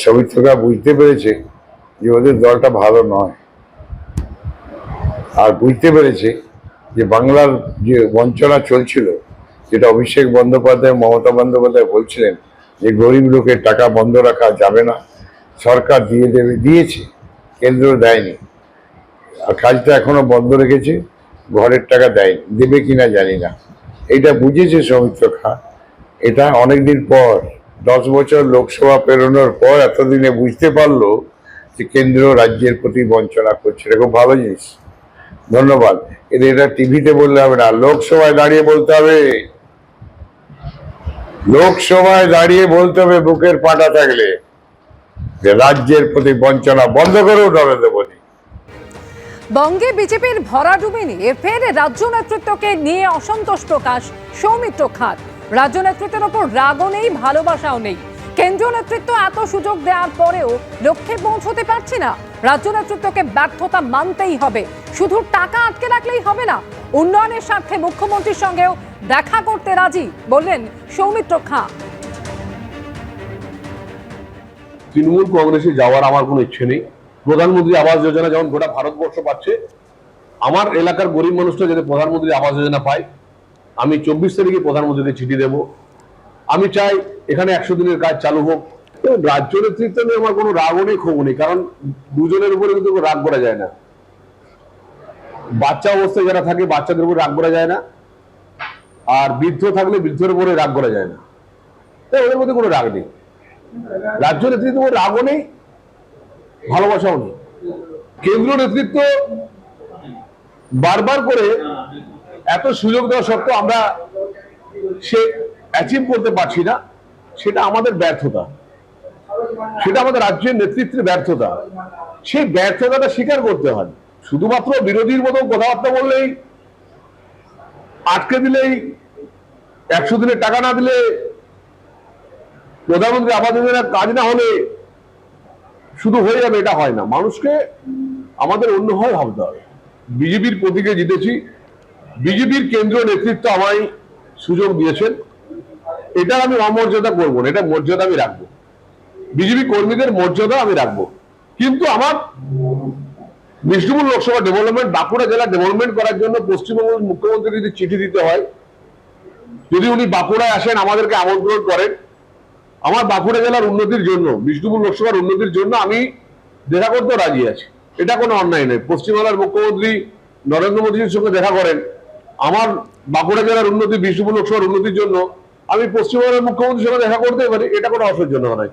সৌমিত্ররা বুঝতে পেরেছে যে ওদের দলটা ভালো নয়, আর বুঝতে পেরেছে যে বাংলার যে বঞ্চনা চলছিল, যেটা অভিষেক বন্দ্যোপাধ্যায়, মমতা বন্দ্যোপাধ্যায় বলছিলেন যে গরিব লোকের টাকা বন্ধ রাখা যাবে না, সরকার দিয়ে দেবে, দিয়েছে, কেন্দ্র দেয়নি, আর কাজটা এখনো বন্ধ রেখেছে, ঘরের টাকা দেয়নি, দেবে কিনা জানি না। এটা বুঝেছে সৌমিত্র খাঁ। এটা অনেকদিন পর, 10 বছর লোকসভা পেরোনোর পর এতদিনে বুঝতে পারলো যে কেন্দ্র রাজ্যের প্রতি বঞ্চনা করছে। এটা খুব ভালো জিনিস, ধন্যবাদ। এটা টিভিতে বললে হবে না, লোকসভায় দাঁড়িয়ে বলতে হবে, লোকসভায় দাঁড়িয়ে বলতে হবে বুকের পাটা থাকলে যে রাজ্যের প্রতি বঞ্চনা বন্ধ করো নরেন্দ্র মোদী। বঙ্গে বিজেপির ভরাডুবি নিয়ে ফের রাজ্য নেতৃত্বকে নিয়ে অসন্তোষ প্রকাশ সৌমিত্র খাঁর। রাজ্য নেতৃত্বের ওপর রাগও নেই, ভালোবাসাও নেই। কেন্দ্রীয় নেতৃত্ব এত সুযোগ দেওয়ার পরেও লক্ষ্যে পৌঁছতে পারছি না। রাজ্য নেতৃত্বকে ব্যর্থতা মানতেই হবে, শুধু টাকা আটকে রাখলেই হবে না। উন্নয়নের স্বার্থে মুখ্যমন্ত্রীর সঙ্গেও দেখা করতে রাজি, বললেন সৌমিত্র খাঁ। তৃণমূল কংগ্রেসে যাওয়ার আমার কোনো ইচ্ছে নেই। প্রধানমন্ত্রী আবাস যোজনা যেমন গোটা ভারতবর্ষ পাচ্ছে, আমার এলাকার গরিব মানুষটা যাতে প্রধানমন্ত্রী আবাস যোজনা পায়, আমি 24 তারিখে প্রধানমন্ত্রীকে চিঠি দেব। আমি চাই এখানে 100 দিনের কাজ চালু হোক। রাজ্য নেতৃত্ব নিয়ে আমার কোনো রাগও নেই, ক্ষোভ নেই, কারণ দুজনের উপরে কিন্তু রাগ করা যায় না। বাচ্চা অবস্থায় যারা থাকে বাচ্চাদের উপর রাগ করা যায় না, আর বৃদ্ধ থাকলে বৃদ্ধের উপরে রাগ করা যায় না। তাই ওদের মধ্যে কোনো রাগ নেই। রাজ্য নেতৃত্ব রাগও নেই, ভালোবাসাও নেই। কেন্দ্রীয় নেতৃত্ব বারবার করে এত সুযোগ দেওয়া সত্ত্বেও আমরা সে অ্যাচিভ করতে পারছি না, সেটা আমাদের ব্যর্থতা, সেটা আমাদের রাজ্যের নেতৃত্বের ব্যর্থতা। সেই ব্যর্থতাটা স্বীকার করতে হয়। শুধুমাত্র বিরোধীর মতো কথাবার্তা বললেই, আটকে দিলেই, 100 দিনের টাকা না দিলে, প্রধানমন্ত্রী আবাস যোজনার কাজ না হলে শুধু হয়ে যাবে, এটা হয় না। মানুষকে আমাদের অন্যভাবে ভাবতে হবে। বিজেপির প্রতীকে জিতেছি, বিজেপির কেন্দ্রীয় নেতৃত্ব আমায় সুযোগ দিয়েছেন, এটা আমি অমর্যাদা করবো না, এটা মর্যাদা আমি রাখবো। বিজেপি কর্মীদের মর্যাদা আমি রাখবো। কিন্তু আমার বিষ্ণুপুর লোকসভা ডেভেলপমেন্ট, বাঁকুড়া জেলা ডেভেলপমেন্ট করার জন্য পশ্চিমবঙ্গের মুখ্যমন্ত্রী যদি চিঠি দিতে হয়, যদি উনি বাঁকুড়ায় আসেন, আমাদেরকে আমন্ত্রণ করেন, আমার বাঁকুড়া জেলার উন্নতির জন্য, বিষ্ণুপুর লোকসভার উন্নতির জন্য আমি দেখা করতেও রাজি আছি। এটা কোনো অন্যায় নয়। পশ্চিমবাংলার মুখ্যমন্ত্রী নরেন্দ্র মোদীর সঙ্গে দেখা করেন, আমার বাঁকুড়া জেলার উন্নতি, বিষ্ণুপুর লোকসভার উন্নতির জন্য আমি পশ্চিমবঙ্গের মুখ্যমন্ত্রীর সঙ্গে দেখা করতে পারি, এটা কোনো অসহ্য নয়।